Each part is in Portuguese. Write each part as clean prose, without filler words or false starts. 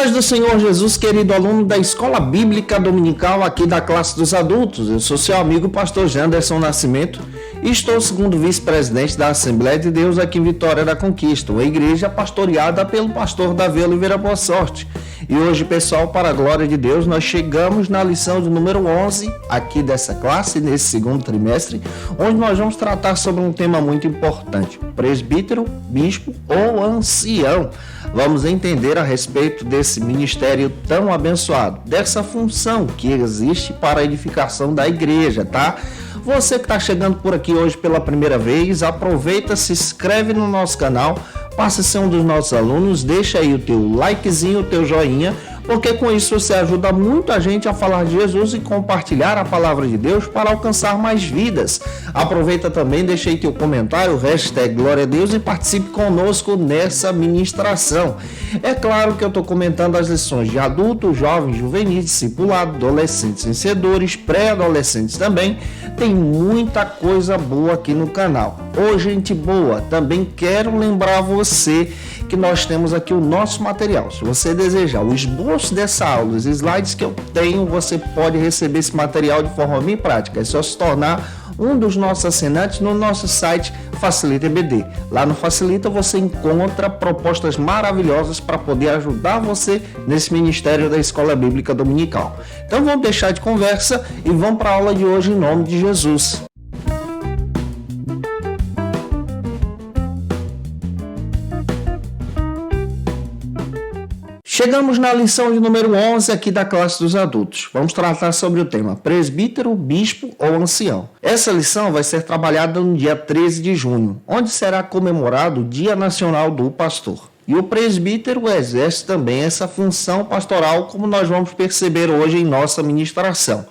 paz do Senhor Jesus, querido aluno da Escola Bíblica Dominical aqui da classe dos adultos. Eu sou seu amigo pastor Janderson Nascimento e estou segundo vice-presidente da Assembleia de Deus aqui em Vitória da Conquista, uma igreja pastoreada pelo pastor Davi Oliveira Boa Sorte. E hoje, pessoal, para a glória de Deus, nós chegamos na lição de número 11 aqui dessa classe, nesse segundo trimestre, onde nós vamos tratar sobre um tema muito importante: presbítero, bispo ou ancião. Vamos entender a respeito desse ministério tão abençoado, dessa função que existe para a edificação da igreja, tá? Você que está chegando por aqui hoje pela primeira vez, aproveita, se inscreve no nosso canal, passa a ser um dos nossos alunos, deixa aí o teu likezinho, o teu joinha, porque com isso você ajuda muito a gente a falar de Jesus e compartilhar a palavra de Deus para alcançar mais vidas. Aproveita também, deixa aí teu comentário, hashtag Glória a Deus, e participe conosco nessa ministração. É claro que eu estou comentando as lições de adultos, jovens, juvenis, discipulado, adolescentes vencedores, pré-adolescentes também. Tem muita coisa boa aqui no canal. Ô, gente boa, também quero lembrar você que nós temos aqui o nosso material. Se você desejar o esboço dessa aula, os slides que eu tenho, você pode receber esse material de forma bem prática. É só se tornar um dos nossos assinantes no nosso site Facilita EBD. Lá no Facilita você encontra propostas maravilhosas para poder ajudar você nesse ministério da Escola Bíblica Dominical. Então vamos deixar de conversa e vamos para a aula de hoje em nome de Jesus. Chegamos na lição de número 11 aqui da classe dos adultos. Vamos tratar sobre o tema presbítero, bispo ou ancião. Essa lição vai ser trabalhada no dia 13 de junho, onde será comemorado o Dia Nacional do Pastor. E o presbítero exerce também essa função pastoral, como nós vamos perceber hoje em nossa ministração.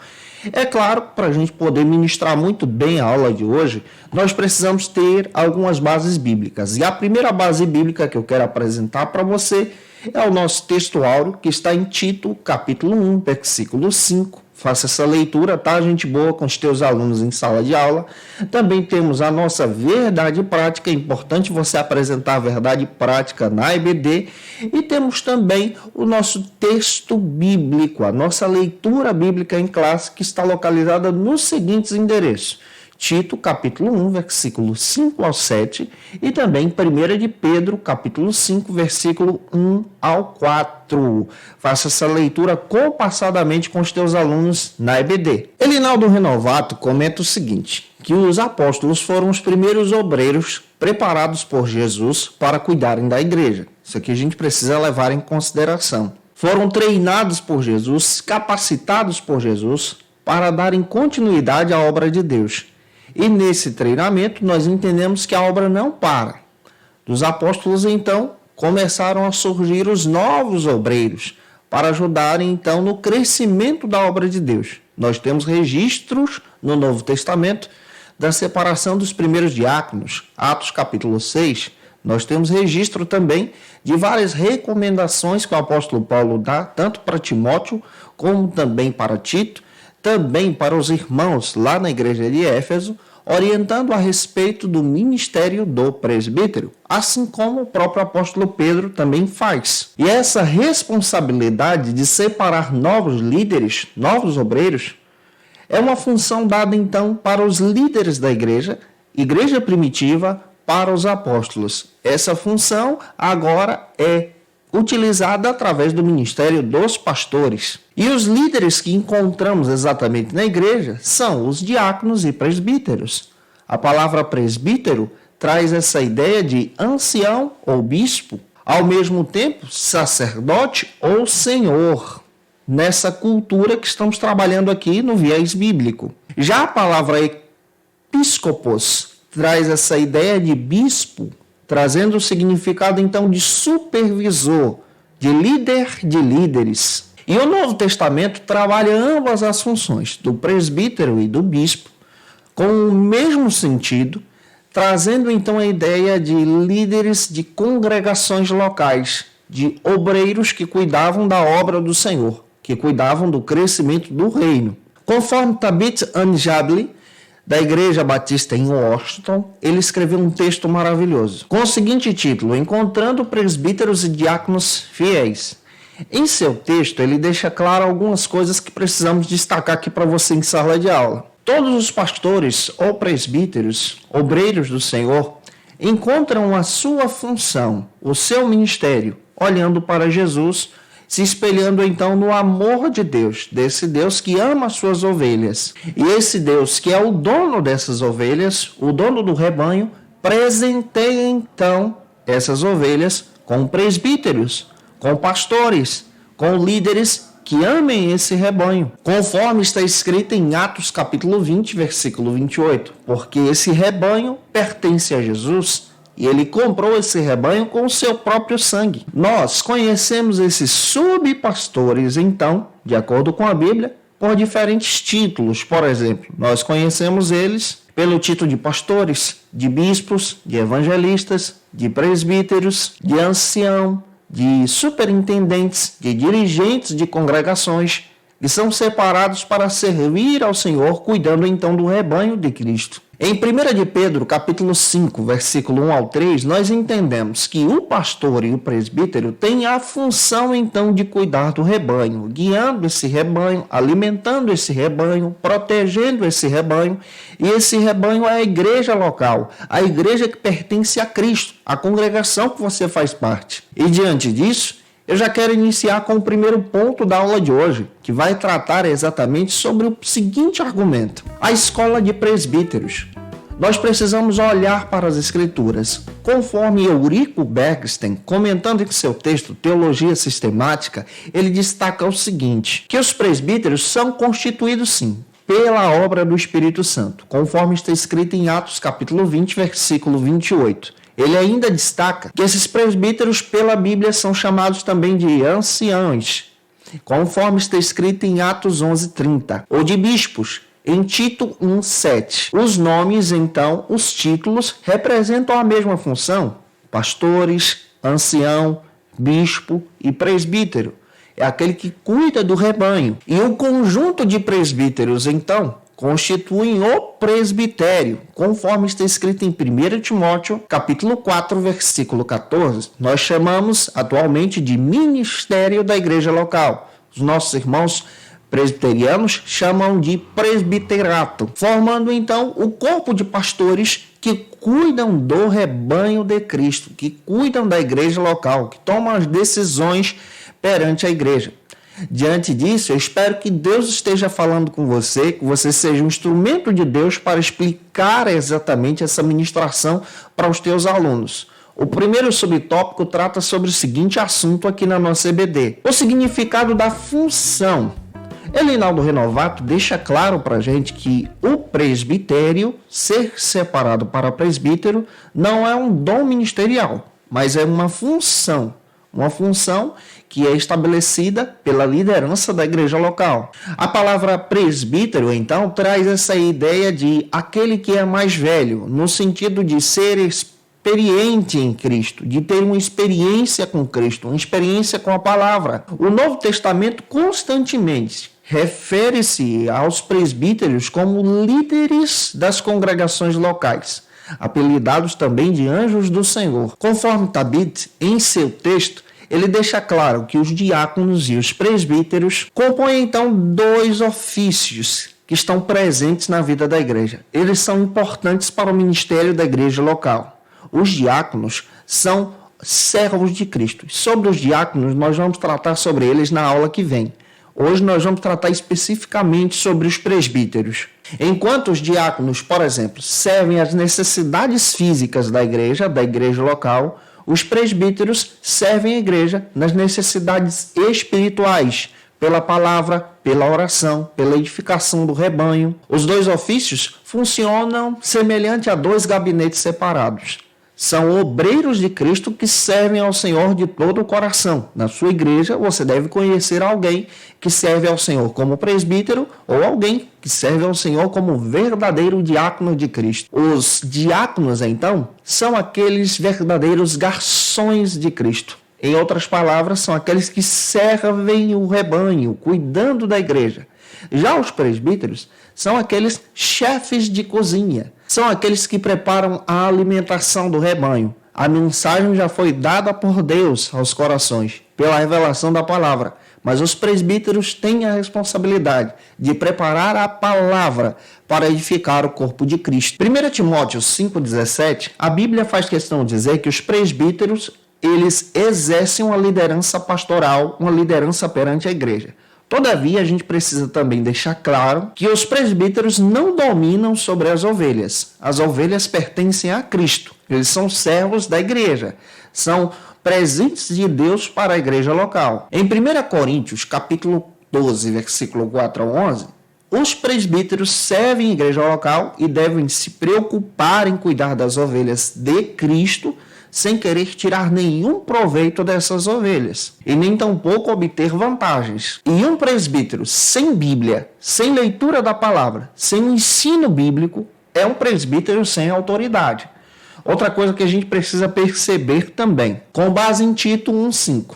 É claro, para a gente poder ministrar muito bem a aula de hoje, nós precisamos ter algumas bases bíblicas. E a primeira base bíblica que eu quero apresentar para você é o nosso texto áureo, que está em Tito, capítulo 1, versículo 5. Faça essa leitura, tá, gente boa, com os teus alunos em sala de aula. Também temos a nossa verdade prática, é importante você apresentar a verdade prática na EBD. E temos também o nosso texto bíblico, a nossa leitura bíblica em classe, que está localizada nos seguintes endereços: Tito, capítulo 1, versículo 5 ao 7, e também 1 de Pedro, capítulo 5, versículo 1 ao 4. Faça essa leitura compassadamente com os teus alunos na EBD. Elinaldo Renovato comenta o seguinte, que os apóstolos foram os primeiros obreiros preparados por Jesus para cuidarem da igreja. Isso aqui a gente precisa levar em consideração. Foram treinados por Jesus, capacitados por Jesus, para darem continuidade à obra de Deus. E nesse treinamento nós entendemos que a obra não para. Dos apóstolos, então, começaram a surgir os novos obreiros para ajudarem, então, no crescimento da obra de Deus. Nós temos registros no Novo Testamento da separação dos primeiros diáconos, Atos capítulo 6. Nós temos registro também de várias recomendações que o apóstolo Paulo dá, tanto para Timóteo como também para Tito, também para os irmãos lá na igreja de Éfeso, orientando a respeito do ministério do presbítero, assim como o próprio apóstolo Pedro também faz. E essa responsabilidade de separar novos líderes, novos obreiros, é uma função dada então para os líderes da igreja primitiva, para os apóstolos. Essa função agora é utilizada através do ministério dos pastores. E os líderes que encontramos exatamente na igreja são os diáconos e presbíteros. A palavra presbítero traz essa ideia de ancião ou bispo, ao mesmo tempo sacerdote ou senhor, nessa cultura que estamos trabalhando aqui no viés bíblico. Já a palavra episcopos traz essa ideia de bispo, trazendo o significado, então, de supervisor, de líder de líderes. E o Novo Testamento trabalha ambas as funções, do presbítero e do bispo, com o mesmo sentido, trazendo, então, a ideia de líderes de congregações locais, de obreiros que cuidavam da obra do Senhor, que cuidavam do crescimento do reino. Conforme Tabith Anjabli, da Igreja Batista em Washington, ele escreveu um texto maravilhoso, com o seguinte título: Encontrando presbíteros e diáconos fiéis. Em seu texto, ele deixa claro algumas coisas que precisamos destacar aqui para você em sala de aula. Todos os pastores ou presbíteros, obreiros do Senhor, encontram a sua função, o seu ministério, olhando para Jesus, se espelhando então no amor de Deus, desse Deus que ama as suas ovelhas. E esse Deus que é o dono dessas ovelhas, o dono do rebanho, presenteia então essas ovelhas com presbíteros, com pastores, com líderes que amem esse rebanho, conforme está escrito em Atos capítulo 20, versículo 28, porque esse rebanho pertence a Jesus e ele comprou esse rebanho com o seu próprio sangue. Nós conhecemos esses subpastores, então, de acordo com a Bíblia, por diferentes títulos. Por exemplo, nós conhecemos eles pelo título de pastores, de bispos, de evangelistas, de presbíteros, de ancião, de superintendentes, de dirigentes de congregações, que são separados para servir ao Senhor, cuidando então do rebanho de Cristo. Em 1 de Pedro, capítulo 5, versículo 1 ao 3, nós entendemos que o pastor e o presbítero têm a função então de cuidar do rebanho, guiando esse rebanho, alimentando esse rebanho, protegendo esse rebanho, e esse rebanho é a igreja local, a igreja que pertence a Cristo, a congregação que você faz parte. E diante disso, eu já quero iniciar com o primeiro ponto da aula de hoje, que vai tratar exatamente sobre o seguinte argumento: a escola de presbíteros. Nós precisamos olhar para as Escrituras. Conforme Eurico Bergsten, comentando em seu texto Teologia Sistemática, ele destaca o seguinte, que os presbíteros são constituídos, sim, pela obra do Espírito Santo, conforme está escrito em Atos capítulo 20, versículo 28. Ele ainda destaca que esses presbíteros pela Bíblia são chamados também de anciãos, conforme está escrito em Atos 11:30, ou de bispos, em Tito 1:7. Os nomes, então, os títulos, representam a mesma função: pastores, ancião, bispo e presbítero. É aquele que cuida do rebanho. E o conjunto de presbíteros, então, constituem o presbitério, conforme está escrito em 1 Timóteo, capítulo 4, versículo 14. Nós chamamos atualmente de ministério da igreja local. Os nossos irmãos presbiterianos chamam de presbiterato, formando então o corpo de pastores que cuidam do rebanho de Cristo, que cuidam da igreja local, que tomam as decisões perante a igreja. Diante disso, eu espero que Deus esteja falando com você, que você seja um instrumento de Deus para explicar exatamente essa ministração para os teus alunos. O primeiro subtópico trata sobre o seguinte assunto aqui na nossa EBD: o significado da função. Elinaldo Renovato deixa claro para a gente que o presbitério, ser separado para presbítero, não é um dom ministerial, mas é uma função que é estabelecida pela liderança da igreja local. A palavra presbítero, então, traz essa ideia de aquele que é mais velho, no sentido de ser experiente em Cristo, de ter uma experiência com Cristo, uma experiência com a palavra. O Novo Testamento constantemente refere-se aos presbíteros como líderes das congregações locais, apelidados também de anjos do Senhor. Conforme Tabit, em seu texto, ele deixa claro que os diáconos e os presbíteros compõem então dois ofícios que estão presentes na vida da igreja. Eles são importantes para o ministério da igreja local. Os diáconos são servos de Cristo. Sobre os diáconos, nós vamos tratar sobre eles na aula que vem. Hoje nós vamos tratar especificamente sobre os presbíteros. Enquanto os diáconos, por exemplo, servem às necessidades físicas da igreja local, os presbíteros servem a igreja nas necessidades espirituais, pela palavra, pela oração, pela edificação do rebanho. Os dois ofícios funcionam semelhante a dois gabinetes separados. São obreiros de Cristo que servem ao Senhor de todo o coração. Na sua igreja, você deve conhecer alguém que serve ao Senhor como presbítero ou alguém que serve ao Senhor como verdadeiro diácono de Cristo. Os diáconos, então, são aqueles verdadeiros garçons de Cristo. Em outras palavras, são aqueles que servem o rebanho, cuidando da igreja. Já os presbíteros são aqueles chefes de cozinha. São aqueles que preparam a alimentação do rebanho, A mensagem já foi dada por Deus aos corações, pela revelação da palavra. Mas os presbíteros têm a responsabilidade de preparar a palavra para edificar o corpo de Cristo. 1 Timóteo 5,17, a Bíblia faz questão de dizer que os presbíteros, eles exercem uma liderança pastoral, uma liderança perante a igreja. Todavia, a gente precisa também deixar claro que os presbíteros não dominam sobre as ovelhas. As ovelhas pertencem a Cristo. Eles são servos da igreja. São presentes de Deus para a igreja local. Em 1 Coríntios, capítulo 12, versículo 4 ao 11, os presbíteros servem a igreja local e devem se preocupar em cuidar das ovelhas de Cristo, sem querer tirar nenhum proveito dessas ovelhas, e nem tampouco obter vantagens. E um presbítero sem Bíblia, sem leitura da palavra, sem um ensino bíblico, é um presbítero sem autoridade. Outra coisa que a gente precisa perceber também, com base em Tito 1,5,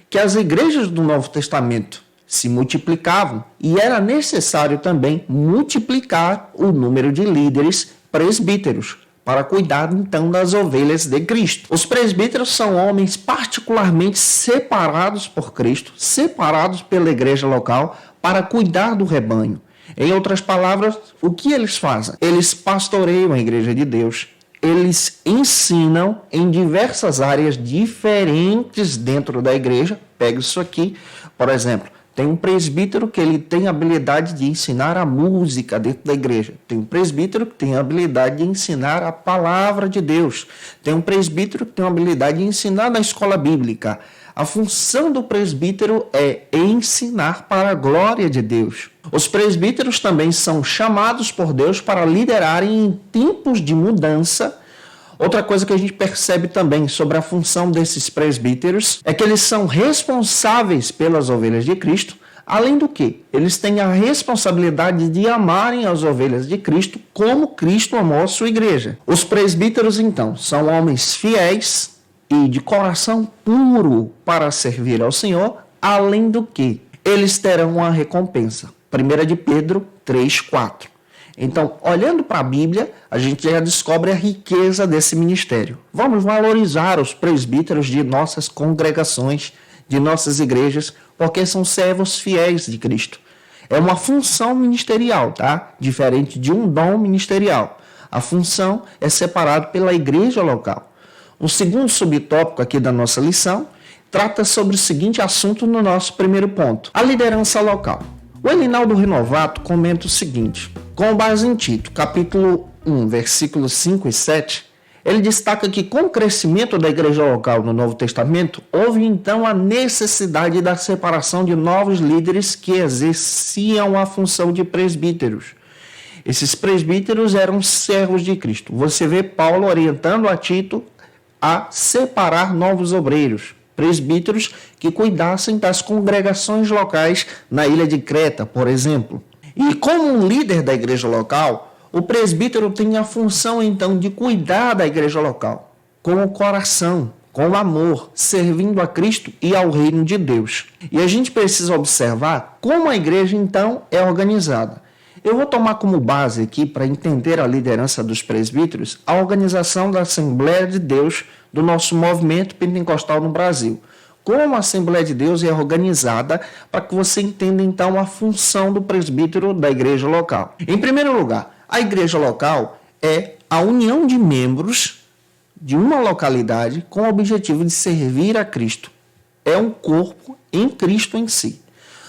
que as igrejas do Novo Testamento se multiplicavam e era necessário também multiplicar o número de líderes presbíteros para cuidar então das ovelhas de Cristo. Os presbíteros são homens particularmente separados por Cristo, separados pela igreja local para cuidar do rebanho. Em outras palavras, o que eles fazem? Eles pastoreiam a igreja de Deus. Eles ensinam em diversas áreas diferentes dentro da igreja. Pega isso aqui, por exemplo, tem um presbítero que ele tem a habilidade de ensinar a música dentro da igreja. Tem um presbítero que tem a habilidade de ensinar a palavra de Deus. Tem um presbítero que tem a habilidade de ensinar na escola bíblica. A função do presbítero é ensinar para a glória de Deus. Os presbíteros também são chamados por Deus para liderarem em tempos de mudança. Outra coisa que a gente percebe também sobre a função desses presbíteros é que eles são responsáveis pelas ovelhas de Cristo, além do que eles têm a responsabilidade de amarem as ovelhas de Cristo como Cristo amou a sua igreja. Os presbíteros, então, são homens fiéis e de coração puro para servir ao Senhor, além do que eles terão uma recompensa. 1 de Pedro 3,4. Então, olhando para a Bíblia, a gente já descobre a riqueza desse ministério. Vamos valorizar os presbíteros de nossas congregações, de nossas igrejas, porque são servos fiéis de Cristo. É uma função ministerial, tá? Diferente de um dom ministerial. A função é separada pela igreja local. O segundo subtópico aqui da nossa lição trata sobre o seguinte assunto no nosso primeiro ponto: a liderança local. O Elinaldo Renovato comenta o seguinte: com base em Tito, capítulo 1, versículos 5 e 7, ele destaca que com o crescimento da igreja local no Novo Testamento, houve então a necessidade da separação de novos líderes que exerciam a função de presbíteros. Esses presbíteros eram servos de Cristo. Você vê Paulo orientando a Tito a separar novos obreiros, presbíteros que cuidassem das congregações locais na ilha de Creta, por exemplo. E como um líder da igreja local, o presbítero tem a função então de cuidar da igreja local, com o coração, com o amor, servindo a Cristo e ao reino de Deus. E a gente precisa observar como a igreja então é organizada. Eu vou tomar como base aqui, para entender a liderança dos presbíteros, a organização da Assembleia de Deus do nosso movimento pentecostal no Brasil. Como a Assembleia de Deus é organizada, para que você entenda então a função do presbítero da igreja local. Em primeiro lugar, a igreja local é a união de membros de uma localidade com o objetivo de servir a Cristo. É um corpo em Cristo em si.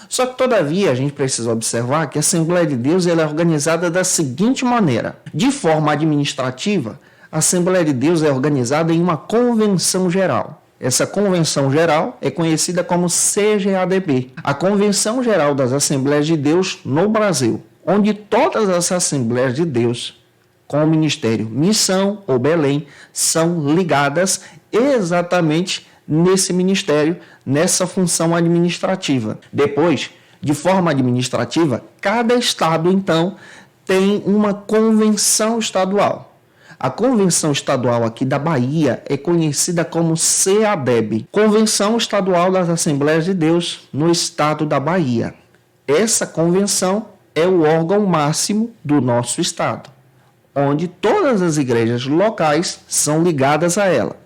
Só que, todavia, a gente precisa observar que a Assembleia de Deus ela é organizada da seguinte maneira. De forma administrativa, a Assembleia de Deus é organizada em uma convenção geral. Essa convenção geral é conhecida como CGADB, a Convenção Geral das Assembleias de Deus no Brasil, onde todas as Assembleias de Deus, com o Ministério Missão ou Belém, são ligadas exatamente nesse ministério, nessa função administrativa. Depois, de forma administrativa, cada estado, então, tem uma convenção estadual. A convenção estadual aqui da Bahia é conhecida como CADEB, Convenção Estadual das Assembleias de Deus no estado da Bahia. Essa convenção é o órgão máximo do nosso estado, onde todas as igrejas locais são ligadas a ela.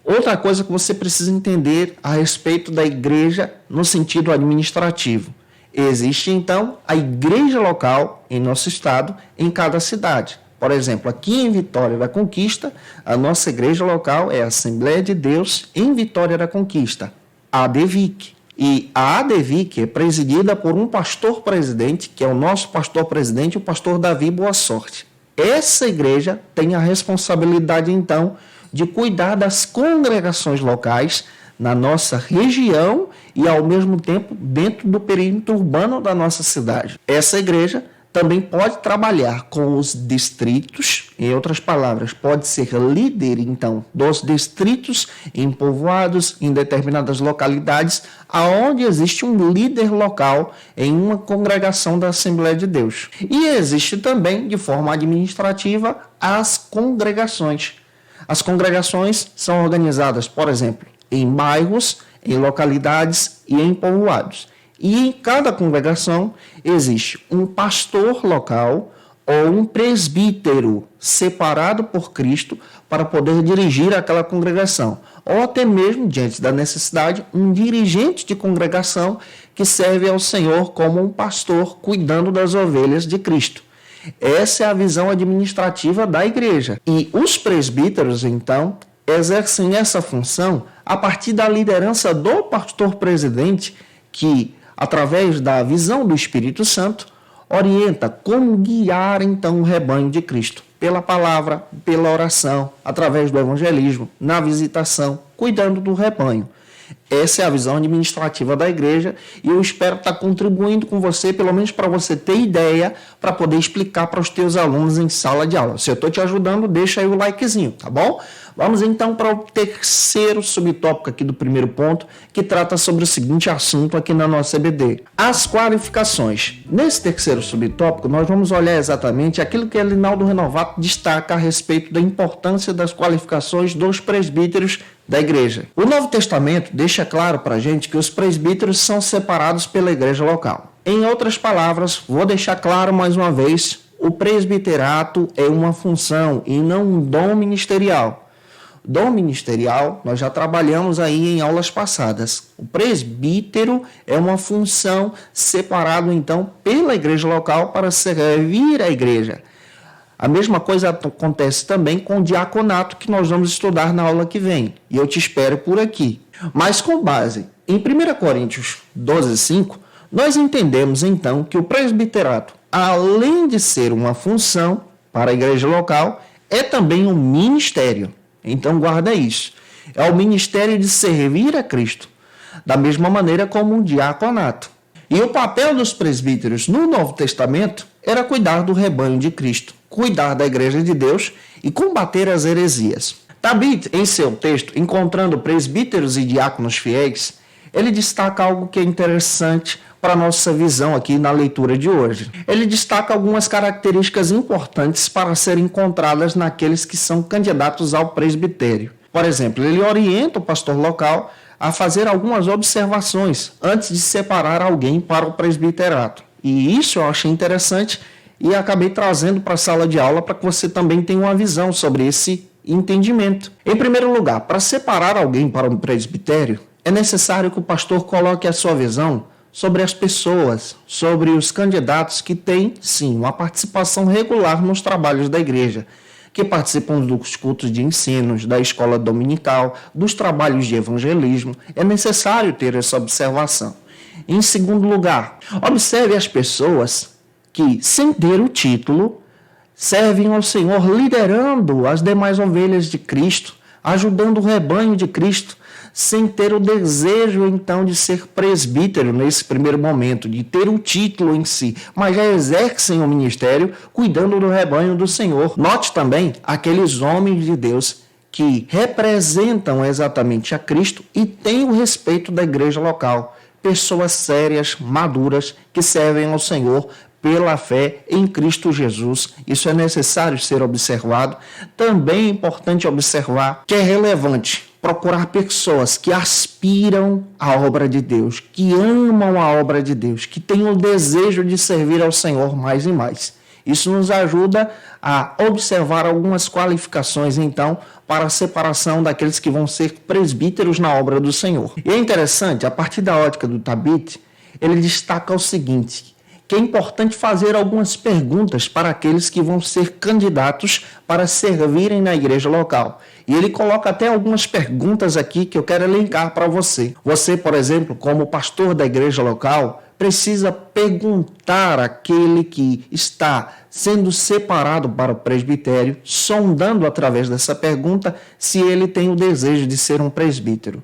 Outra coisa que você precisa entender a respeito da igreja no sentido administrativo. Existe, então, a igreja local em nosso estado, em cada cidade. Por exemplo, aqui em Vitória da Conquista, a nossa igreja local é a Assembleia de Deus em Vitória da Conquista, a ADVIC. E a ADVIC é presidida por um pastor-presidente, que é o nosso pastor-presidente, o pastor Davi Boa Sorte. Essa igreja tem a responsabilidade, então, de cuidar das congregações locais na nossa região e, ao mesmo tempo, dentro do perímetro urbano da nossa cidade. Essa igreja também pode trabalhar com os distritos, em outras palavras, pode ser líder, então, dos distritos em povoados, em determinadas localidades, aonde existe um líder local em uma congregação da Assembleia de Deus. E existe também, de forma administrativa, as congregações. As congregações são organizadas, por exemplo, em bairros, em localidades e em povoados. E em cada congregação existe um pastor local ou um presbítero separado por Cristo para poder dirigir aquela congregação. Ou até mesmo, diante da necessidade, um dirigente de congregação que serve ao Senhor como um pastor cuidando das ovelhas de Cristo. Essa é a visão administrativa da igreja. E os presbíteros, então, exercem essa função a partir da liderança do pastor-presidente, que, através da visão do Espírito Santo, orienta como guiar, então, o rebanho de Cristo. Pela palavra, pela oração, através do evangelismo, na visitação, cuidando do rebanho. Essa é a visão administrativa da igreja e eu espero estar contribuindo com você, pelo menos para você ter ideia, para poder explicar para os teus alunos em sala de aula. Se eu estou te ajudando, deixa aí o likezinho, tá bom? Vamos então para o terceiro subtópico aqui do primeiro ponto, que trata sobre o seguinte assunto aqui na nossa EBD. As qualificações. Nesse terceiro subtópico, nós vamos olhar exatamente aquilo que Elinaldo Renovato destaca a respeito da importância das qualificações dos presbíteros da igreja. O Novo Testamento deixa claro para a gente que os presbíteros são separados pela igreja local. Em outras palavras, vou deixar claro mais uma vez, o presbiterato é uma função e não um dom ministerial. Dom ministerial, nós já trabalhamos aí em aulas passadas. O presbítero é uma função separada, então, pela igreja local para servir a igreja. A mesma coisa acontece também com o diaconato, que nós vamos estudar na aula que vem. E eu te espero por aqui. Mas com base em 1 Coríntios 12:5, nós entendemos, então, que o presbiterato, além de ser uma função para a igreja local, é também um ministério. Então, guarda isso. É o ministério de servir a Cristo, da mesma maneira como um diaconato. E o papel dos presbíteros no Novo Testamento era cuidar do rebanho de Cristo, cuidar da igreja de Deus e combater as heresias. Tabit, em seu texto, encontrando presbíteros e diáconos fiéis, ele destaca algo que é interessante para a nossa visão aqui na leitura de hoje. Ele destaca algumas características importantes para serem encontradas naqueles que são candidatos ao presbitério. Por exemplo, ele orienta o pastor local a fazer algumas observações antes de separar alguém para o presbiterato. E isso eu achei interessante e acabei trazendo para a sala de aula para que você também tenha uma visão sobre esse entendimento. Em primeiro lugar, para separar alguém para um presbitério, é necessário que o pastor coloque a sua visão sobre as pessoas, sobre os candidatos que têm, sim, uma participação regular nos trabalhos da igreja, que participam dos cultos de ensinos, da escola dominical, dos trabalhos de evangelismo. É necessário ter essa observação. Em segundo lugar, observe as pessoas que, sem ter o título, servem ao Senhor liderando as demais ovelhas de Cristo, ajudando o rebanho de Cristo, sem ter o desejo, então, de ser presbítero nesse primeiro momento, de ter o título em si, mas já exercem o ministério cuidando do rebanho do Senhor. Note também aqueles homens de Deus que representam exatamente a Cristo e têm o respeito da igreja local. Pessoas sérias, maduras, que servem ao Senhor pela fé em Cristo Jesus. Isso é necessário ser observado. Também é importante observar que é relevante procurar pessoas que aspiram à obra de Deus, que amam a obra de Deus, que têm o desejo de servir ao Senhor mais e mais. Isso nos ajuda a observar algumas qualificações, então, para a separação daqueles que vão ser presbíteros na obra do Senhor. E é interessante, a partir da ótica do Tabit, ele destaca o seguinte, que é importante fazer algumas perguntas para aqueles que vão ser candidatos para servirem na igreja local. E ele coloca até algumas perguntas aqui que eu quero elencar para você. Você, por exemplo, como pastor da igreja local, precisa perguntar àquele que está sendo separado para o presbitério, sondando através dessa pergunta se ele tem o desejo de ser um presbítero.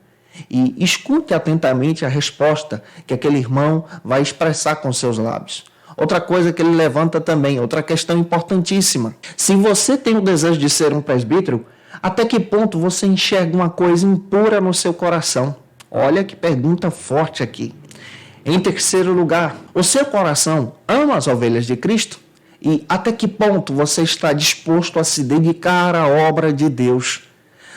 E escute atentamente a resposta que aquele irmão vai expressar com seus lábios. Outra coisa que ele levanta também, outra questão importantíssima. Se você tem o desejo de ser um presbítero, até que ponto você enxerga uma coisa impura no seu coração? Olha que pergunta forte aqui. Em terceiro lugar, o seu coração ama as ovelhas de Cristo? E até que ponto você está disposto a se dedicar à obra de Deus?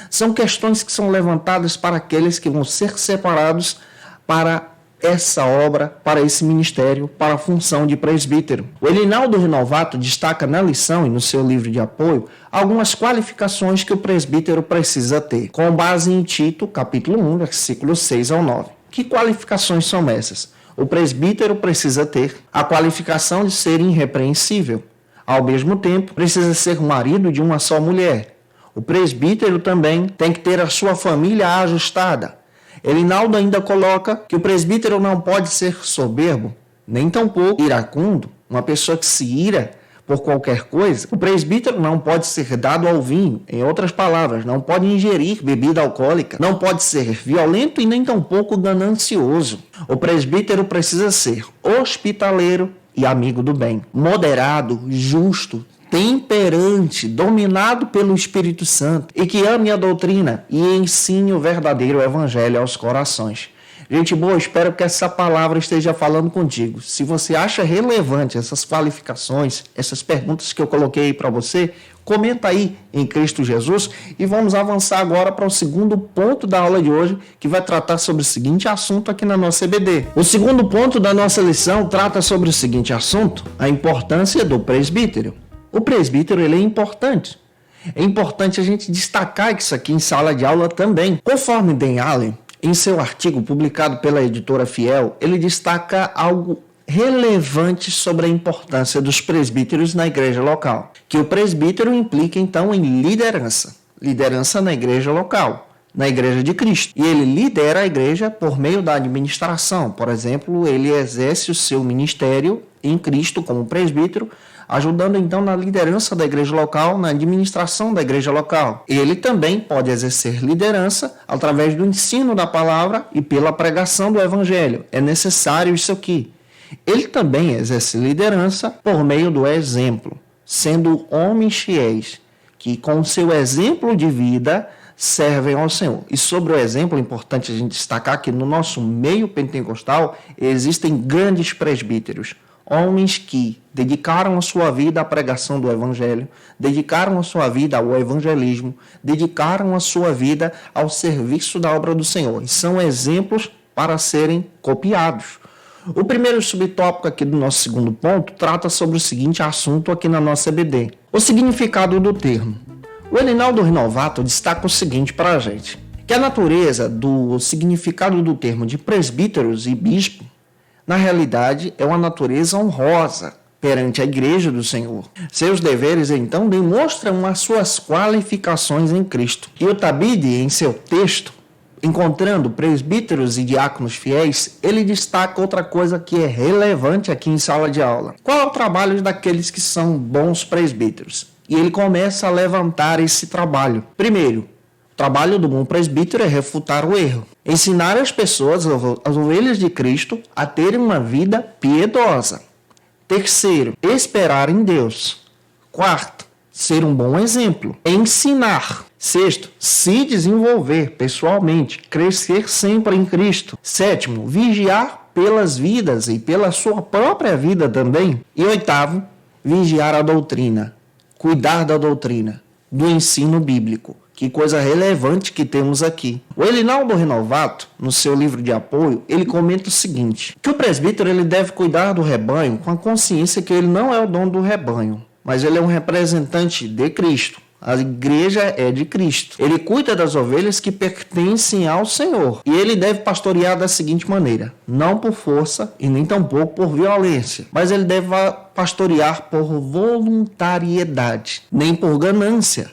São questões que são levantadas para aqueles que vão ser separados para essa obra, para esse ministério, para a função de presbítero. O Elinaldo Renovato destaca na lição e no seu livro de apoio algumas qualificações que o presbítero precisa ter, com base em Tito, capítulo 1, versículos 6 ao 9. Que qualificações são essas? O presbítero precisa ter a qualificação de ser irrepreensível. Ao mesmo tempo, precisa ser marido de uma só mulher. O presbítero também tem que ter a sua família ajustada. Elinaldo ainda coloca que o presbítero não pode ser soberbo, nem tampouco iracundo, uma pessoa que se ira por qualquer coisa. O presbítero não pode ser dado ao vinho, em outras palavras, não pode ingerir bebida alcoólica, não pode ser violento e nem tampouco ganancioso. O presbítero precisa ser hospitaleiro e amigo do bem, moderado, justo, temperante, dominado pelo Espírito Santo e que ame a doutrina e ensine o verdadeiro evangelho aos corações. Gente boa, espero que essa palavra esteja falando contigo. Se você acha relevante essas qualificações, essas perguntas que eu coloquei aí para você, comenta aí em Cristo Jesus e vamos avançar agora para o segundo ponto da aula de hoje, que vai tratar sobre o seguinte assunto aqui na nossa EBD. O segundo ponto da nossa lição trata sobre o seguinte assunto, a importância do presbítero. O presbítero, ele é importante. É importante a gente destacar isso aqui em sala de aula também. Conforme Dan Allen, em seu artigo publicado pela editora Fiel, ele destaca algo relevante sobre a importância dos presbíteros na igreja local. Que o presbítero implica, então, em liderança. Liderança na igreja local, na igreja de Cristo. E ele lidera a igreja por meio da administração. Por exemplo, ele exerce o seu ministério em Cristo como presbítero, ajudando então na liderança da igreja local, na administração da igreja local. Ele também pode exercer liderança através do ensino da palavra e pela pregação do evangelho. É necessário isso aqui. Ele também exerce liderança por meio do exemplo, sendo homens fiéis, que com o seu exemplo de vida servem ao Senhor. E sobre o exemplo, é importante a gente destacar que no nosso meio pentecostal existem grandes presbíteros, homens que dedicaram a sua vida à pregação do evangelho, dedicaram a sua vida ao evangelismo, dedicaram a sua vida ao serviço da obra do Senhor. E são exemplos para serem copiados. O primeiro subtópico aqui do nosso segundo ponto trata sobre o seguinte assunto aqui na nossa EBD. O significado do termo. O Elinaldo Renovato destaca o seguinte para a gente, que a natureza do significado do termo de presbíteros e bispo, na realidade, é uma natureza honrosa perante a igreja do Senhor. Seus deveres, então, demonstram as suas qualificações em Cristo. E o Tabide, em seu texto, encontrando presbíteros e diáconos fiéis, ele destaca outra coisa que é relevante aqui em sala de aula. Qual é o trabalho daqueles que são bons presbíteros? E ele começa a levantar esse trabalho. Primeiro, o trabalho do bom presbítero é refutar o erro. Ensinar as pessoas, as ovelhas de Cristo, a terem uma vida piedosa. Terceiro, esperar em Deus. Quarto, ser um bom exemplo. Ensinar. Sexto, se desenvolver pessoalmente, crescer sempre em Cristo. Sétimo, vigiar pelas vidas e pela sua própria vida também. E oitavo, vigiar a doutrina. Cuidar da doutrina, do ensino bíblico. Que coisa relevante que temos aqui. O Elinaldo Renovato, no seu livro de apoio, ele comenta o seguinte, que o presbítero ele deve cuidar do rebanho com a consciência que ele não é o dono do rebanho, mas ele é um representante de Cristo. A igreja é de Cristo. Ele cuida das ovelhas que pertencem ao Senhor. E ele deve pastorear da seguinte maneira: não por força e nem tampouco por violência, mas ele deve pastorear por voluntariedade, nem por ganância.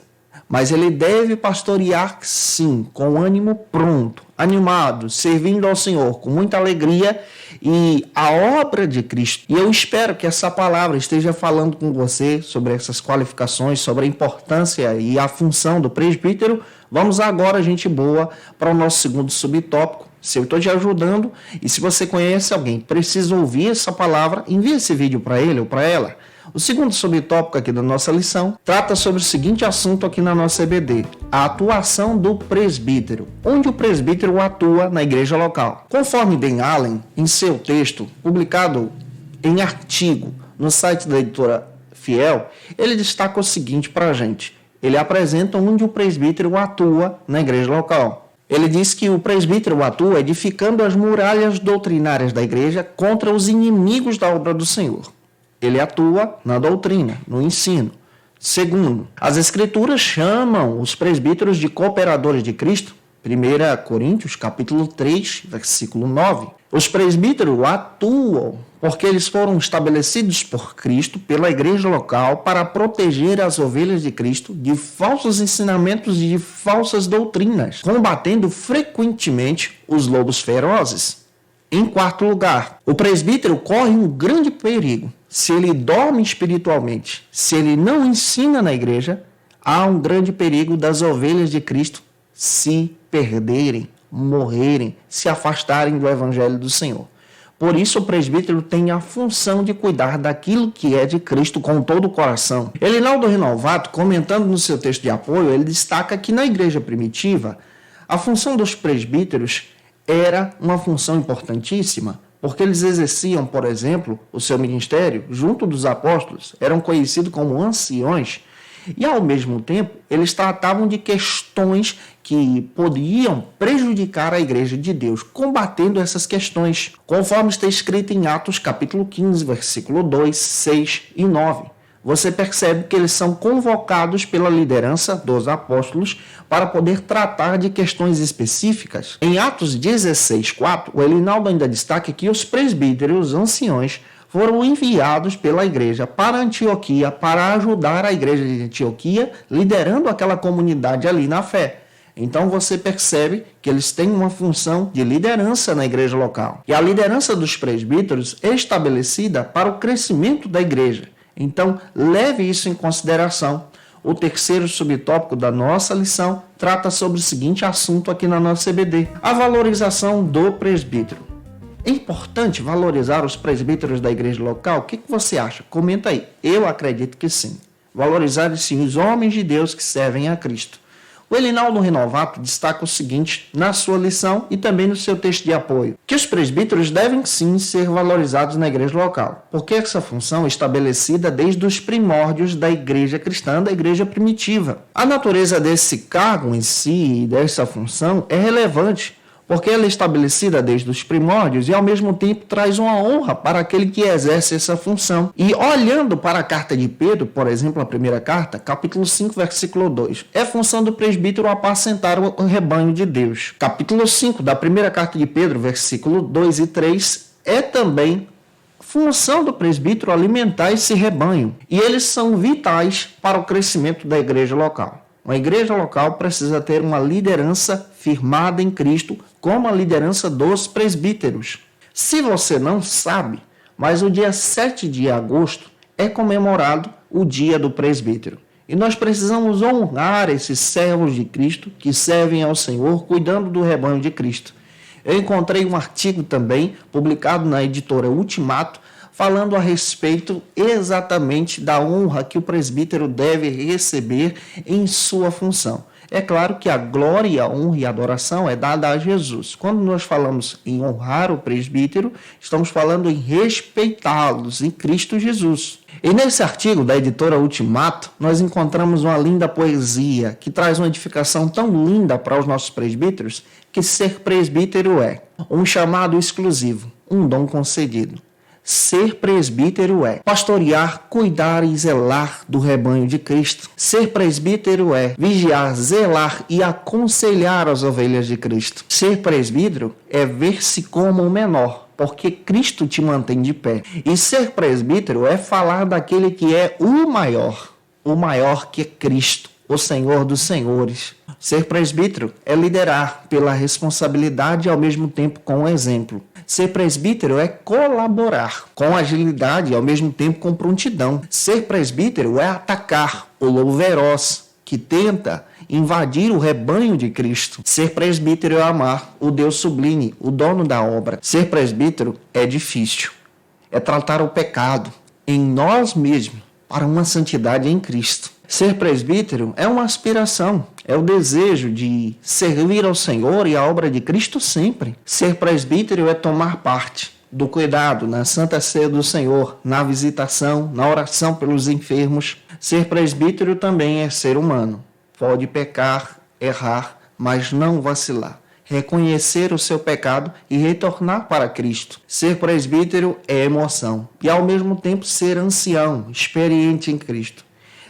Mas ele deve pastorear, sim, com ânimo pronto, animado, servindo ao Senhor com muita alegria e a obra de Cristo. E eu espero que essa palavra esteja falando com você sobre essas qualificações, sobre a importância e a função do presbítero. Vamos agora, gente boa, para o nosso segundo subtópico. Se eu estou te ajudando e se você conhece alguém que precisa ouvir essa palavra, envie esse vídeo para ele ou para ela. O segundo subtópico aqui da nossa lição trata sobre o seguinte assunto aqui na nossa EBD: a atuação do presbítero. Onde o presbítero atua na igreja local. Conforme Ben Allen, em seu texto, publicado em artigo no site da editora Fiel, ele destaca o seguinte para a gente. Ele apresenta onde o presbítero atua na igreja local. Ele diz que o presbítero atua edificando as muralhas doutrinárias da igreja contra os inimigos da obra do Senhor. Ele atua na doutrina, no ensino. Segundo, as Escrituras chamam os presbíteros de cooperadores de Cristo. 1 Coríntios, capítulo 3, versículo 9. Os presbíteros atuam porque eles foram estabelecidos por Cristo, pela igreja local, para proteger as ovelhas de Cristo de falsos ensinamentos e de falsas doutrinas, combatendo frequentemente os lobos ferozes. Em quarto lugar, o presbítero corre um grande perigo. Se ele dorme espiritualmente, se ele não ensina na igreja, há um grande perigo das ovelhas de Cristo se perderem, morrerem, se afastarem do evangelho do Senhor. Por isso, o presbítero tem a função de cuidar daquilo que é de Cristo com todo o coração. Elinaldo Renovato, comentando no seu texto de apoio, ele destaca que na igreja primitiva, a função dos presbíteros era uma função importantíssima, porque eles exerciam, por exemplo, o seu ministério junto dos apóstolos, eram conhecidos como anciões, e ao mesmo tempo eles tratavam de questões que podiam prejudicar a igreja de Deus, combatendo essas questões, conforme está escrito em Atos capítulo 15, versículo 2, 6 e 9. Você percebe que eles são convocados pela liderança dos apóstolos para poder tratar de questões específicas. Em Atos 16, 4, o Elinaldo ainda destaca que os presbíteros, os anciões, foram enviados pela igreja para Antioquia para ajudar a igreja de Antioquia, liderando aquela comunidade ali na fé. Então você percebe que eles têm uma função de liderança na igreja local. E a liderança dos presbíteros é estabelecida para o crescimento da igreja. Então, leve isso em consideração. O terceiro subtópico da nossa lição trata sobre o seguinte assunto aqui na nossa EBD: a valorização do presbítero. É importante valorizar os presbíteros da igreja local? O que você acha? Comenta aí. Eu acredito que sim. Valorizar, sim, os homens de Deus que servem a Cristo. O Elinaldo Renovato destaca o seguinte na sua lição e também no seu texto de apoio: que os presbíteros devem sim ser valorizados na igreja local, porque essa função é estabelecida desde os primórdios da igreja cristã, da igreja primitiva. A natureza desse cargo em si e dessa função é relevante, porque ela é estabelecida desde os primórdios e, ao mesmo tempo, traz uma honra para aquele que exerce essa função. E olhando para a carta de Pedro, por exemplo, a primeira carta, capítulo 5, versículo 2, é função do presbítero apacentar o rebanho de Deus. Capítulo 5 da primeira carta de Pedro, versículo 2 e 3, é também função do presbítero alimentar esse rebanho. E eles são vitais para o crescimento da igreja local. Uma igreja local precisa ter uma liderança firmada em Cristo, como a liderança dos presbíteros. Se você não sabe, mas o dia 7 de agosto é comemorado o dia do presbítero. E nós precisamos honrar esses servos de Cristo que servem ao Senhor, cuidando do rebanho de Cristo. Eu encontrei um artigo também, publicado na editora Ultimato, falando a respeito exatamente da honra que o presbítero deve receber em sua função. É claro que a glória, a honra e a adoração é dada a Jesus. Quando nós falamos em honrar o presbítero, estamos falando em respeitá-los em Cristo Jesus. E nesse artigo da editora Ultimato, nós encontramos uma linda poesia que traz uma edificação tão linda para os nossos presbíteros, que ser presbítero é um chamado exclusivo, um dom concedido. Ser presbítero é pastorear, cuidar e zelar do rebanho de Cristo. Ser presbítero é vigiar, zelar e aconselhar as ovelhas de Cristo. Ser presbítero é ver-se como o menor, porque Cristo te mantém de pé. E ser presbítero é falar daquele que é o maior que é Cristo, o Senhor dos senhores. Ser presbítero é liderar pela responsabilidade e ao mesmo tempo com o exemplo. Ser presbítero é colaborar com agilidade e ao mesmo tempo com prontidão. Ser presbítero é atacar o lobo feroz que tenta invadir o rebanho de Cristo. Ser presbítero é amar o Deus sublime, o dono da obra. Ser presbítero é difícil. É tratar o pecado em nós mesmos para uma santidade em Cristo. Ser presbítero é uma aspiração, é o desejo de servir ao Senhor e à obra de Cristo sempre. Ser presbítero é tomar parte do cuidado na Santa Ceia do Senhor, na visitação, na oração pelos enfermos. Ser presbítero também é ser humano. Pode pecar, errar, mas não vacilar. Reconhecer o seu pecado e retornar para Cristo. Ser presbítero é emoção e ao mesmo tempo ser ancião, experiente em Cristo.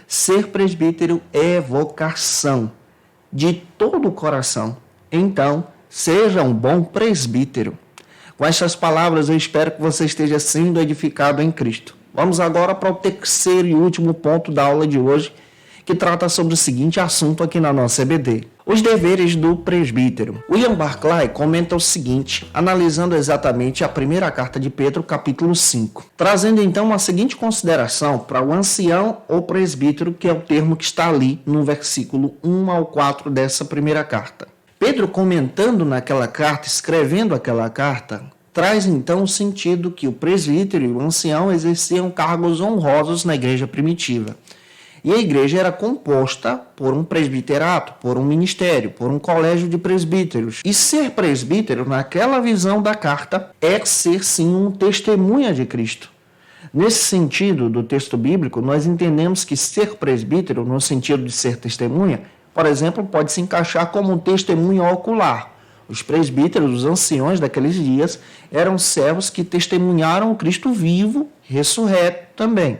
Ser presbítero é vocação de todo o coração. Então, seja um bom presbítero. Com estas palavras, eu espero que você esteja sendo edificado em Cristo. Vamos agora para o terceiro e último ponto da aula de hoje, que trata sobre o seguinte assunto aqui na nossa EBD. Os deveres do presbítero. William Barclay comenta o seguinte, analisando exatamente a primeira carta de Pedro, capítulo 5, trazendo então a seguinte consideração para o ancião ou presbítero, que é o termo que está ali no versículo 1 ao 4 dessa primeira carta. Pedro, comentando naquela carta, escrevendo aquela carta, traz então o sentido que o presbítero e o ancião exerciam cargos honrosos na igreja primitiva. E a igreja era composta por um presbiterato, por um ministério, por um colégio de presbíteros. E ser presbítero, naquela visão da carta, é ser sim um testemunha de Cristo. Nesse sentido do texto bíblico, nós entendemos que ser presbítero, no sentido de ser testemunha, por exemplo, pode se encaixar como um testemunho ocular. Os presbíteros, os anciões daqueles dias, eram servos que testemunharam o Cristo vivo, ressurreto também.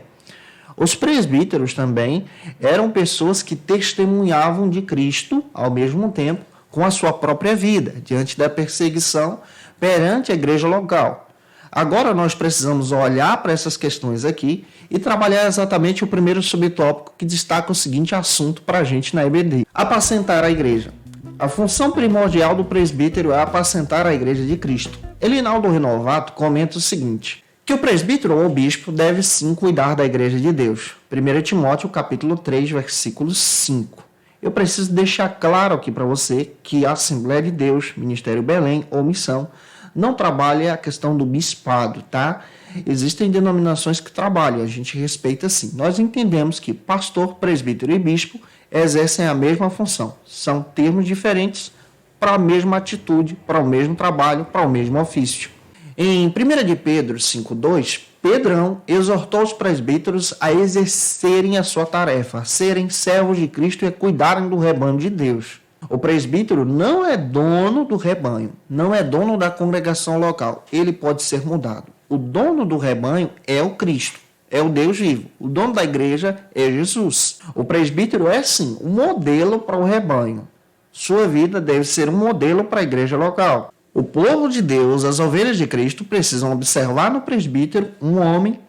Os presbíteros também eram pessoas que testemunhavam de Cristo, ao mesmo tempo, com a sua própria vida, diante da perseguição perante a igreja local. Agora nós precisamos olhar para essas questões aqui e trabalhar exatamente o primeiro subtópico que destaca o seguinte assunto para a gente na EBD. Apacentar a igreja. A função primordial do presbítero é apacentar a igreja de Cristo. Elinaldo Renovato comenta o seguinte, que o presbítero ou bispo deve sim cuidar da igreja de Deus. 1 Timóteo capítulo 3, versículo 5. Eu preciso deixar claro aqui para você que a Assembleia de Deus, Ministério Belém ou Missão, não trabalha a questão do bispado, tá? Existem denominações que trabalham, a gente respeita sim. Nós entendemos que pastor, presbítero e bispo exercem a mesma função. São termos diferentes para a mesma atitude, para o mesmo trabalho, para o mesmo ofício. Em 1 de Pedro 5,2, Pedrão exortou os presbíteros a exercerem a sua tarefa, a serem servos de Cristo e a cuidarem do rebanho de Deus. O presbítero não é dono do rebanho, não é dono da congregação local. Ele pode ser mudado. O dono do rebanho é o Cristo, é o Deus vivo. O dono da igreja é Jesus. O presbítero é, sim, um modelo para o rebanho. Sua vida deve ser um modelo para a igreja local. O povo de Deus, as ovelhas de Cristo, precisam observar no presbítero um homem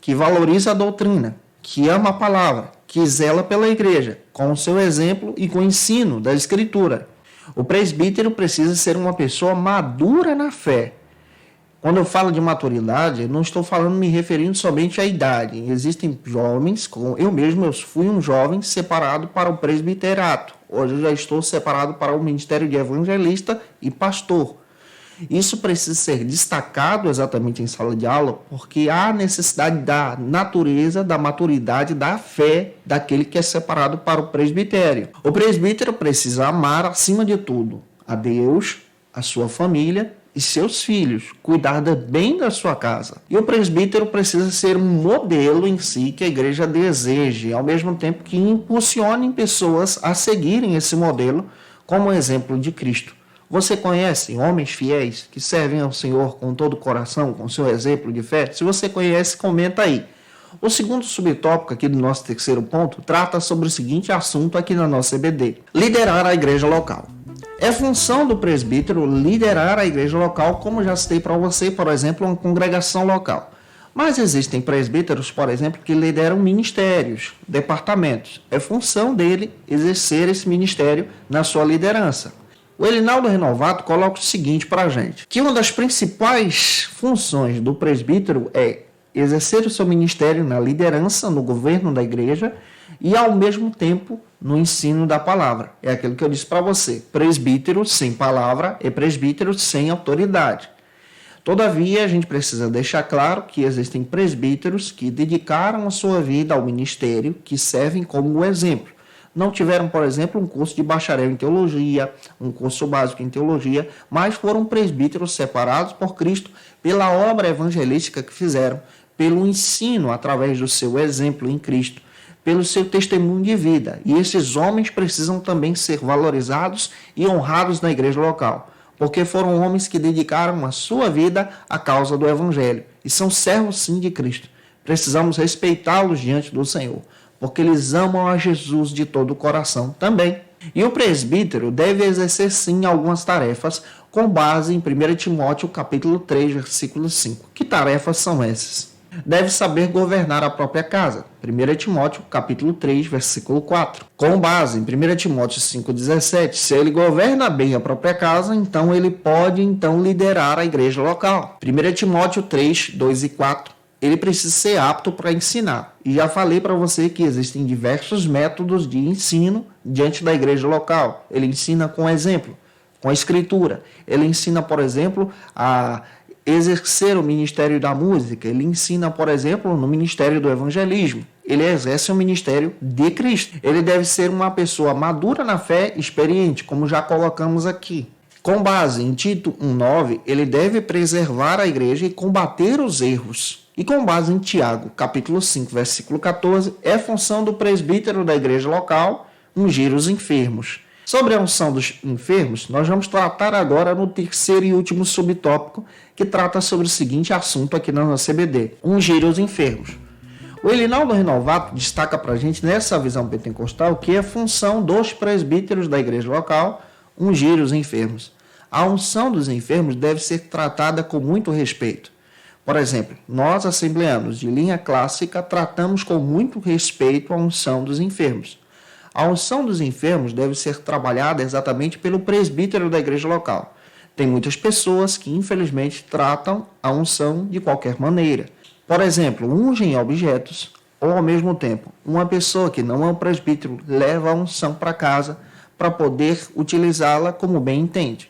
que valoriza a doutrina, que ama a palavra, que zela pela igreja, com o seu exemplo e com o ensino da Escritura. O presbítero precisa ser uma pessoa madura na fé. Quando eu falo de maturidade, eu não estou me referindo somente à idade. Existem jovens, como eu mesmo, eu fui um jovem separado para o presbiterato. Hoje eu já estou separado para o ministério de evangelista e pastor. Isso precisa ser destacado exatamente em sala de aula, porque há necessidade da natureza, da maturidade, da fé daquele que é separado para o presbitério. O presbítero precisa amar, acima de tudo, a Deus, a sua família e seus filhos, cuidar bem da sua casa. E o presbítero precisa ser um modelo em si que a igreja deseje, ao mesmo tempo que impulsione pessoas a seguirem esse modelo como exemplo de Cristo. Você conhece homens fiéis que servem ao Senhor com todo o coração, com seu exemplo de fé? Se você conhece, comenta aí. O segundo subtópico aqui do nosso terceiro ponto trata sobre o seguinte assunto aqui na nossa EBD: liderar a igreja local. É função do presbítero liderar a igreja local, como já citei para você, por exemplo, uma congregação local. Mas existem presbíteros, por exemplo, que lideram ministérios, departamentos. É função dele exercer esse ministério na sua liderança. O Elinaldo Renovato coloca o seguinte para a gente, que uma das principais funções do presbítero é exercer o seu ministério na liderança, no governo da igreja e, ao mesmo tempo, no ensino da palavra. É aquilo que eu disse para você. Presbítero sem palavra é presbítero sem autoridade. Todavia, a gente precisa deixar claro que existem presbíteros que dedicaram a sua vida ao ministério, que servem como exemplo. Não tiveram, por exemplo, um curso de bacharel em teologia, um curso básico em teologia, mas foram presbíteros separados por Cristo pela obra evangelística que fizeram, pelo ensino através do seu exemplo em Cristo, pelo seu testemunho de vida. E esses homens precisam também ser valorizados e honrados na igreja local, porque foram homens que dedicaram a sua vida à causa do evangelho e são servos sim de Cristo. Precisamos respeitá-los diante do Senhor, porque eles amam a Jesus de todo o coração também. E o presbítero deve exercer sim algumas tarefas com base em 1 Timóteo capítulo 3, versículo 5. Que tarefas são essas? Deve saber governar a própria casa. 1 Timóteo, capítulo 3, versículo 4. Com base em 1 Timóteo 5,17, se ele governa bem a própria casa, então ele pode liderar a igreja local. 1 Timóteo 3, 2 e 4. Ele precisa ser apto para ensinar. E já falei para você que existem diversos métodos de ensino diante da igreja local. Ele ensina com exemplo, com a escritura. Ele ensina, por exemplo, a exercer o ministério da música. Ele ensina, por exemplo, no ministério do evangelismo. Ele exerce o ministério de Cristo. Ele deve ser uma pessoa madura na fé, experiente, como já colocamos aqui. Com base em Tito 1,9, ele deve preservar a igreja e combater os erros. E com base em Tiago, capítulo 5, versículo 14, é função do presbítero da igreja local ungir os enfermos. Sobre a unção dos enfermos, nós vamos tratar agora no terceiro e último subtópico, que trata sobre o seguinte assunto aqui na nossa CBD: ungir os enfermos. O Elinaldo Renovato destaca para a gente, nessa visão pentecostal, que é função dos presbíteros da igreja local ungir os enfermos. A unção dos enfermos deve ser tratada com muito respeito. Por exemplo, nós, assembleanos de linha clássica, tratamos com muito respeito a unção dos enfermos. A unção dos enfermos deve ser trabalhada exatamente pelo presbítero da igreja local. Tem muitas pessoas que, infelizmente, tratam a unção de qualquer maneira. Por exemplo, ungem objetos, ou, ao mesmo tempo, uma pessoa que não é um presbítero leva a unção para casa para poder utilizá-la como bem entende.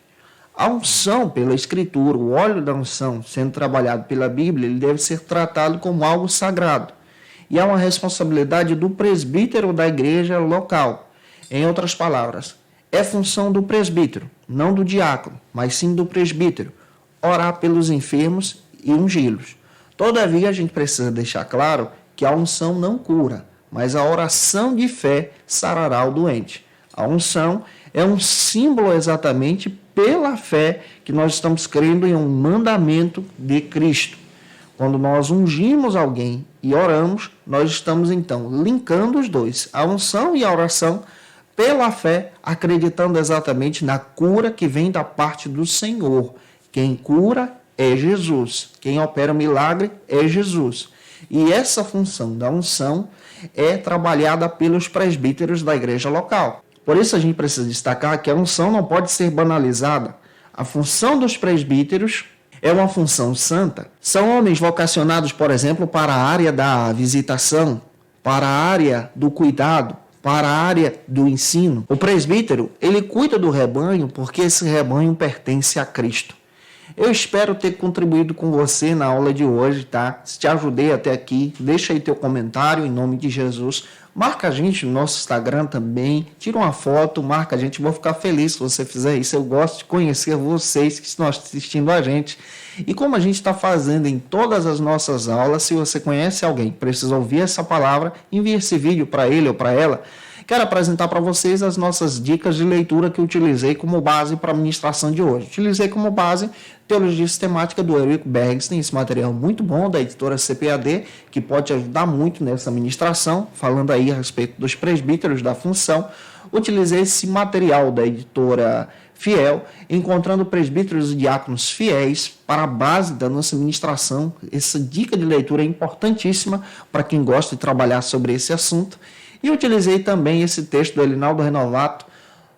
A unção pela Escritura, o óleo da unção, sendo trabalhado pela Bíblia, ele deve ser tratado como algo sagrado. E é uma responsabilidade do presbítero da igreja local. Em outras palavras, é função do presbítero, não do diácono, mas sim do presbítero, orar pelos enfermos e ungí-los. Todavia, a gente precisa deixar claro que a unção não cura, mas a oração de fé sarará o doente. A unção é um símbolo exatamente pela fé que nós estamos crendo em um mandamento de Cristo. Quando nós ungimos alguém e oramos, nós estamos então linkando os dois, a unção e a oração, pela fé, acreditando exatamente na cura que vem da parte do Senhor. Quem cura é Jesus, quem opera o milagre é Jesus. E essa função da unção é trabalhada pelos presbíteros da igreja local. Por isso a gente precisa destacar que a unção não pode ser banalizada. A função dos presbíteros é uma função santa. São homens vocacionados, por exemplo, para a área da visitação, para a área do cuidado, para a área do ensino. O presbítero, ele cuida do rebanho porque esse rebanho pertence a Cristo. Eu espero ter contribuído com você na aula de hoje, tá? Se te ajudei até aqui, deixa aí teu comentário em nome de Jesus. Marca a gente no nosso Instagram também, tira uma foto, marca a gente. Vou ficar feliz se você fizer isso. Eu gosto de conhecer vocês que estão assistindo a gente. E como a gente está fazendo em todas as nossas aulas, se você conhece alguém que precisa ouvir essa palavra, envie esse vídeo para ele ou para ela, quero apresentar para vocês as nossas dicas de leitura que eu utilizei como base para a ministração de hoje. Utilizei como base Teologia Sistemática do Eurico Bergsten, esse material muito bom da editora CPAD, que pode ajudar muito nessa ministração, falando aí a respeito dos presbíteros da função. Utilizei esse material da editora Fiel, encontrando presbíteros e diáconos fiéis para a base da nossa ministração. Essa dica de leitura é importantíssima para quem gosta de trabalhar sobre esse assunto. E utilizei também esse texto do Elinaldo Renovato,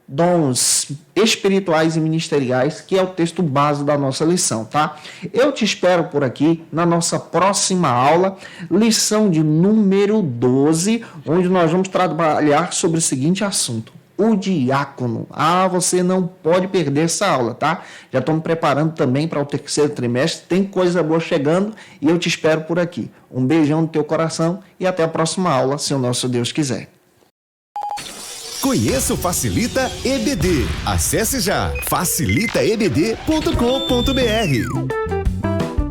Dons Espirituais e Ministeriais, que é o texto base da nossa lição, tá? Eu te espero por aqui na nossa próxima aula, lição de número 12, onde nós vamos trabalhar sobre o seguinte assunto: o diácono. Você não pode perder essa aula, tá? Já estou me preparando também para o terceiro trimestre, tem coisa boa chegando e eu te espero por aqui. Um beijão no teu coração e até a próxima aula, se o nosso Deus quiser. Conheça o Facilita EBD. Acesse já facilitaebd.com.br.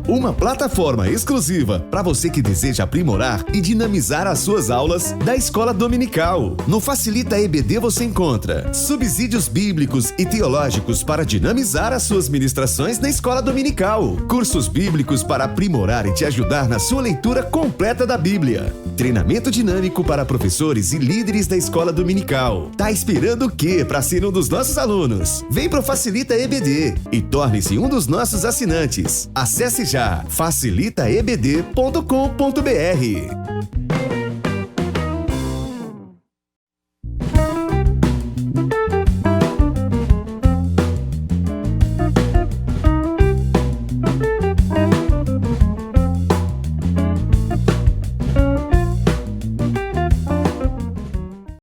Uma plataforma exclusiva para você que deseja aprimorar e dinamizar as suas aulas da escola dominical. No Facilita EBD você encontra subsídios bíblicos e teológicos para dinamizar as suas ministrações na escola dominical, cursos bíblicos para aprimorar e te ajudar na sua leitura completa da Bíblia, treinamento dinâmico para professores e líderes da escola dominical. Tá esperando o quê para ser um dos nossos alunos? Vem pro Facilita EBD e torne-se um dos nossos assinantes. Acesse já facilitaebd.com.br.